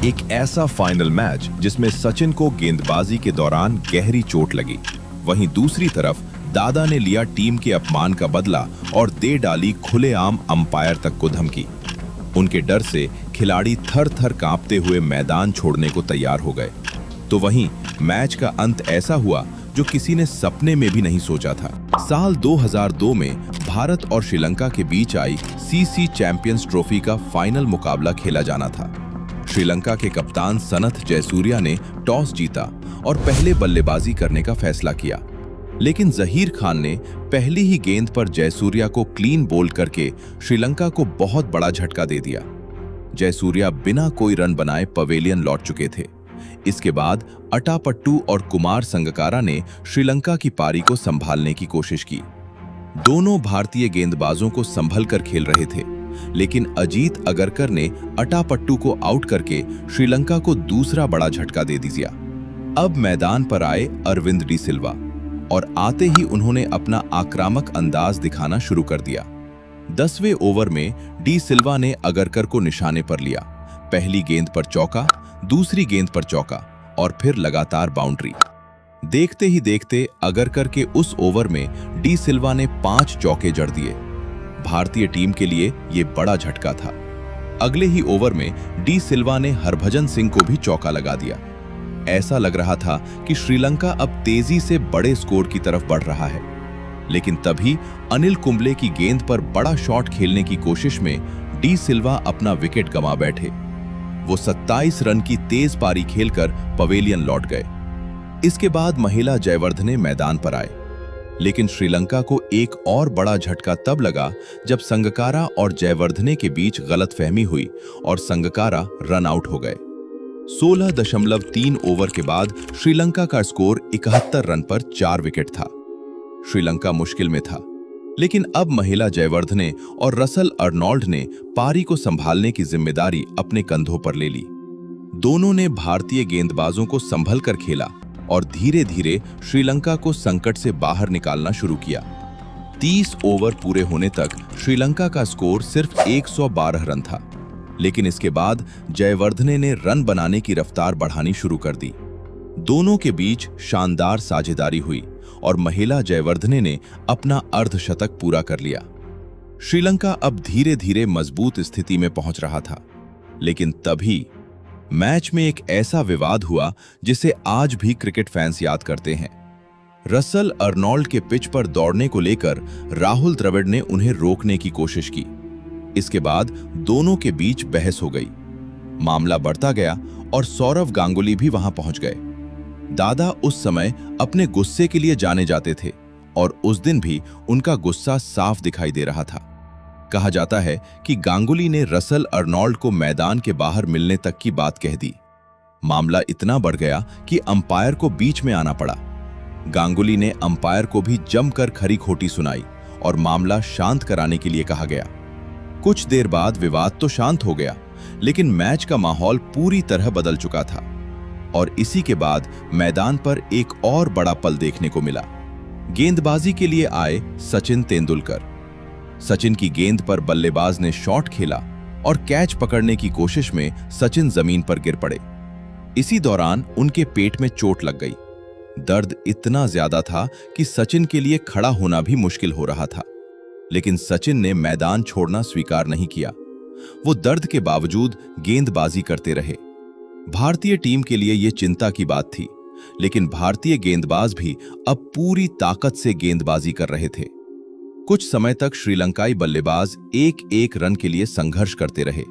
एक ऐसा final match जिसमें सचिन को गेंदबाजी के दौरान गहरी चोट लगी। वहीं दूसरी तरफ दादा ने लिया टीम के अपमान का बदला और दे डाली खुलेआम अंपायर तक को धमकी। उनके डर से खिलाड़ी थर थर कांपते हुए मैदान छोड़ने को तैयार हो गए। तो वहीं मैच का अंत ऐसा हुआ जो किसी ने सपने में भी नहीं सोचा था। साल 2002 में भारत और श्रीलंका के बीच आई सीसी चैंपियंस ट्रॉफी का फाइनल मुकाबला खेला जाना था। श्रीलंका के कप्तान सनथ जयसूर्या ने टॉस जीता और पहले बल्लेबाजी करने का फैसला किया, लेकिन जहीर खान ने पहली ही गेंद पर जयसूर्या को क्लीन बोल्ड करके श्रीलंका को बहुत बड़ा झटका दे दिया। जयसूर्या बिना कोई रन बनाए पवेलियन लौट चुके थे। इसके बाद अटापट्टू और कुमार संगकारा ने श्रीलंका की पारी को संभालने की कोशिश की। दोनों भारतीय गेंदबाजों को संभल कर खेल रहे थे, लेकिन अजीत अगरकर ने अटापट्टू को आउट करके श्रीलंका को दूसरा बड़ा झटका दे दिया। अब मैदान पर आए अरविंद डी सिल्वा और आते ही उन्होंने अपना आक्रामक अंदाज दिखाना शुरू कर दिया। 10वें ओवर में डी सिल्वा ने अगरकर को निशाने पर लिया। पहली गेंद पर चौका, दूसरी गेंद पर चौका और फिर लगातार बाउंड्री। देखते ही देखते अगरकर के उस ओवर में डी सिल्वा ने 5 चौके जड़ दिए। भारतीय टीम के लिए यह बड़ा झटका था। अगले ही ओवर में डी सिल्वा ने हरभजन सिंह को भी चौका लगा दिया। ऐसा लग रहा था कि श्रीलंका अब तेजी से बड़े स्कोर की तरफ बढ़ रहा है, लेकिन तभी अनिल कुंबले की गेंद पर बड़ा शॉट खेलने की कोशिश में डी सिल्वा अपना विकेट गंवा बैठे। वो 27 रन की तेज पारी खेलकर पवेलियन लौट गए। इसके बाद महिला जयवर्धने मैदान पर आए, लेकिन श्रीलंका को एक और बड़ा झटका तब लगा जब संगकारा और जयवर्धने के बीच गलतफहमी हुई और संगकारा रन आउट हो गए। 16.3 ओवर के बाद श्रीलंका का स्कोर 71 रन पर 4 विकेट था। श्रीलंका मुश्किल में था, लेकिन अब महिला जयवर्धने और रसल अर्नोल्ड ने पारी को संभालने की जिम्मेदारी अपने कंधों पर ले ली। दोनों ने भारतीय गेंदबाजों को संभल कर खेला और धीरे धीरे श्रीलंका को संकट से बाहर निकालना शुरू किया। 30 ओवर पूरे होने तक श्रीलंका का स्कोर सिर्फ 112 रन था, लेकिन इसके बाद जयवर्धने ने रन बनाने की रफ्तार बढ़ानी शुरू कर दी। दोनों के बीच शानदार साझेदारी हुई और महिला जयवर्धने ने अपना अर्धशतक पूरा कर लिया। श्रीलंका अब धीरे धीरे मजबूत स्थिति में पहुंच रहा था, लेकिन तभी मैच में एक ऐसा विवाद हुआ जिसे आज भी क्रिकेट फैंस याद करते हैं। रसल अर्नोल्ड के पिच पर दौड़ने को लेकर राहुल द्रविड़ ने उन्हें रोकने की कोशिश की। इसके बाद दोनों के बीच बहस हो गई। मामला बढ़ता गया और सौरव गांगुली भी वहां पहुंच गए। दादा उस समय अपने गुस्से के लिए जाने जाते थे और उस दिन भी उनका गुस्सा साफ दिखाई दे रहा था। कहा जाता है कि गांगुली ने रसल अर्नोल्ड को मैदान के बाहर मिलने तक की बात कह दी। मामला इतना बढ़ गया कि अंपायर को बीच में आना पड़ा। गांगुली ने अंपायर को भी जमकर खरी खोटी सुनाई और मामला शांत कराने के लिए कहा गया। कुछ देर बाद विवाद तो शांत हो गया, लेकिन मैच का माहौल पूरी तरह बदल चुका था और इसी के बाद मैदान पर एक और बड़ा पल देखने को मिला। गेंदबाजी के लिए आए सचिन तेंदुलकर। सचिन की गेंद पर बल्लेबाज ने शॉट खेला और कैच पकड़ने की कोशिश में सचिन जमीन पर गिर पड़े। इसी दौरान उनके पेट में चोट लग गई। दर्द इतना ज्यादा था कि सचिन के लिए खड़ा होना भी मुश्किल हो रहा था, लेकिन सचिन ने मैदान छोड़ना स्वीकार नहीं किया। वो दर्द के बावजूद गेंदबाजी करते रहे। भारतीय टीम के लिए यह चिंता की बात थी, लेकिन भारतीय गेंदबाज भी अब पूरी ताकत से गेंदबाजी कर रहे थे। कुछ समय तक श्रीलंकाई बल्लेबाज एक रन के लिए संघर्ष करते रहे,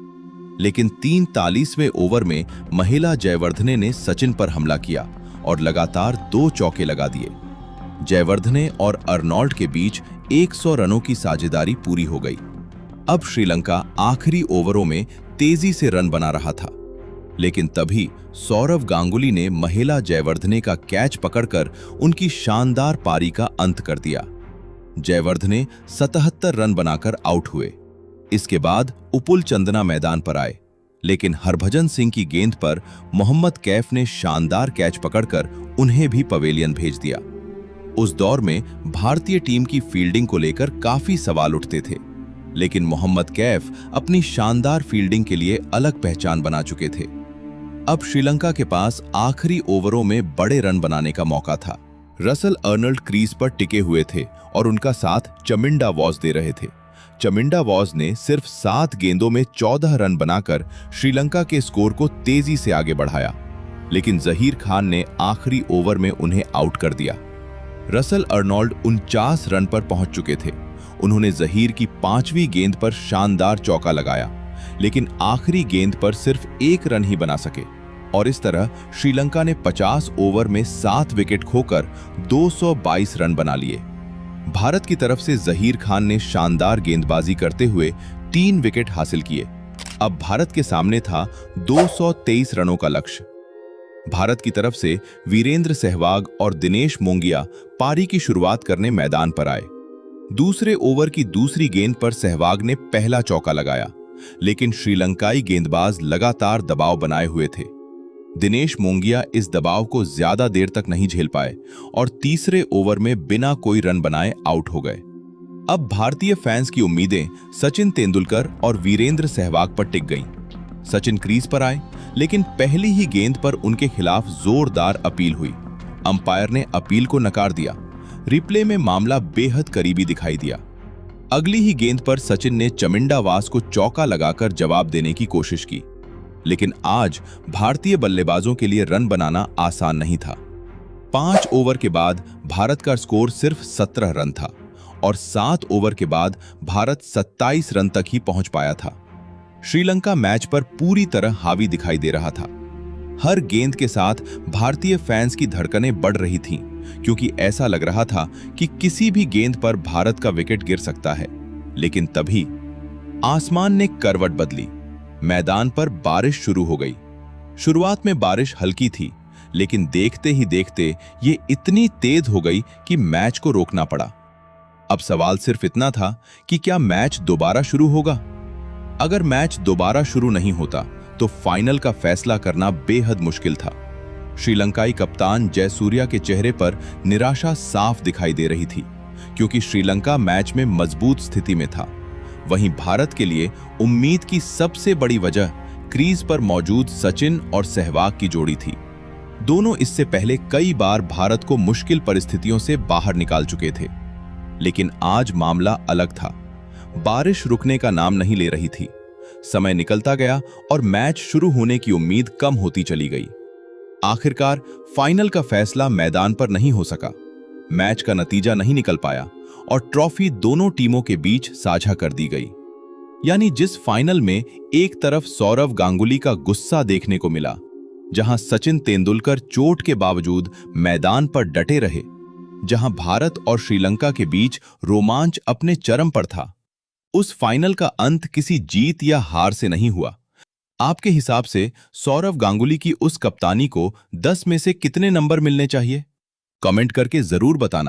लेकिन 43वें ओवर में महिला जयवर्धने ने सचिन पर हमला किया और लगातार 2 चौके लगा दिए। जयवर्धने और अर्नोल्ड के बीच 100 रनों की साझेदारी पूरी हो गई। अब श्रीलंका आखिरी ओवरों में तेजी से रन बना रहा था, लेकिन तभी सौरव गांगुली ने महिला जयवर्धने का कैच पकड़कर उनकी शानदार पारी का अंत कर दिया। जयवर्धने 77 रन बनाकर आउट हुए। इसके बाद उपुल चंदना मैदान पर आए, लेकिन हरभजन सिंह की गेंद पर मोहम्मद कैफ ने शानदार कैच पकड़कर उन्हें भी पवेलियन भेज दिया। उस दौर में भारतीय टीम की फील्डिंग को लेकर काफी सवाल उठते थे, लेकिन मोहम्मद कैफ अपनी शानदार फील्डिंग के लिए अलग पहचान बना चुके थे। अब श्रीलंका के पास आखिरी ओवरों में बड़े रन बनाने का मौका था। रसल अर्नल्ड क्रीज पर टिके हुए थे और उनका साथ चमिंडा वॉज दे रहे थे। चमिंडा वॉज ने सिर्फ 7 गेंदों में 14 रन बनाकर श्रीलंका के स्कोर को तेजी से आगे बढ़ाया, लेकिन जहीर खान ने आखिरी ओवर में उन्हें आउट कर दिया। रसल अर्नोल्ड 49 रन पर पहुंच चुके थे। उन्होंने जहीर की 5वीं गेंद पर शानदार चौका लगाया, लेकिन आखिरी गेंद पर सिर्फ 1 रन ही बना सके और इस तरह श्रीलंका ने 50 ओवर में 7 विकेट खोकर 222 रन बना लिए। भारत की तरफ से जहीर खान ने शानदार गेंदबाजी करते हुए 3 विकेट हासिल किए। अब भारत के सामने था 223 रनों का लक्ष्य। भारत की तरफ से वीरेंद्र सहवाग और दिनेश मोंगिया पारी की शुरुआत करने मैदान पर आए। दूसरे ओवर की दूसरी गेंद पर सहवाग ने पहला चौका लगाया, लेकिन श्रीलंकाई गेंदबाज लगातार दबाव बनाए हुए थे। दिनेश मोंगिया इस दबाव को ज्यादा देर तक नहीं झेल पाए और तीसरे ओवर में बिना कोई रन बनाए आउट हो गए। अब भारतीय फैंस की उम्मीदें सचिन तेंदुलकर और वीरेंद्र सहवाग पर टिक गईं। सचिन क्रीज पर आए, लेकिन पहली ही गेंद पर उनके खिलाफ जोरदार अपील हुई। अंपायर ने अपील को नकार दिया। रिप्ले में मामला बेहद करीबी दिखाई दिया। अगली ही गेंद पर सचिन ने चमिंडा वास को चौका लगाकर जवाब देने की कोशिश की, लेकिन आज भारतीय बल्लेबाजों के लिए रन बनाना आसान नहीं था। 5 ओवर के बाद भारत का स्कोर सिर्फ 17 रन था और 7 ओवर के बाद भारत 27 रन तक ही पहुंच पाया था। श्रीलंका मैच पर पूरी तरह हावी दिखाई दे रहा था। हर गेंद के साथ भारतीय फैंस की धड़कनें बढ़ रही थीं, क्योंकि ऐसा लग रहा था कि किसी भी गेंद पर भारत का विकेट गिर सकता है। लेकिन तभी आसमान ने करवट बदली। मैदान पर बारिश शुरू हो गई। शुरुआत में बारिश हल्की थी, लेकिन देखते ही देखते ये इतनी तेज हो गई कि मैच को रोकना पड़ा। अब सवाल सिर्फ इतना था कि क्या मैच दोबारा शुरू होगा। अगर मैच दोबारा शुरू नहीं होता तो फाइनल का फैसला करना बेहद मुश्किल था। श्रीलंकाई कप्तान जयसूर्या के चेहरे पर निराशा साफ दिखाई दे रही थी, क्योंकि श्रीलंका मैच में मजबूत स्थिति में था। वहीं भारत के लिए उम्मीद की सबसे बड़ी वजह क्रीज पर मौजूद सचिन और सहवाग की जोड़ी थी। दोनों इससे पहले कई बार भारत को मुश्किल परिस्थितियों से बाहर निकाल चुके थे, लेकिन आज मामला अलग था। बारिश रुकने का नाम नहीं ले रही थी। समय निकलता गया और मैच शुरू होने की उम्मीद कम होती चली गई। आखिरकार फाइनल का फैसला मैदान पर नहीं हो सका। मैच का नतीजा नहीं निकल पाया और ट्रॉफी दोनों टीमों के बीच साझा कर दी गई। यानी जिस फाइनल में एक तरफ सौरव गांगुली का गुस्सा देखने को मिला, जहां सचिन तेंदुलकर चोट के बावजूद मैदान पर डटे रहे, जहां भारत और श्रीलंका के बीच रोमांच अपने चरम पर था, उस फाइनल का अंत किसी जीत या हार से नहीं हुआ। आपके हिसाब से सौरव गांगुली की उस कप्तानी को 10 में से कितने नंबर मिलने चाहिए? कमेंट करके जरूर बताना।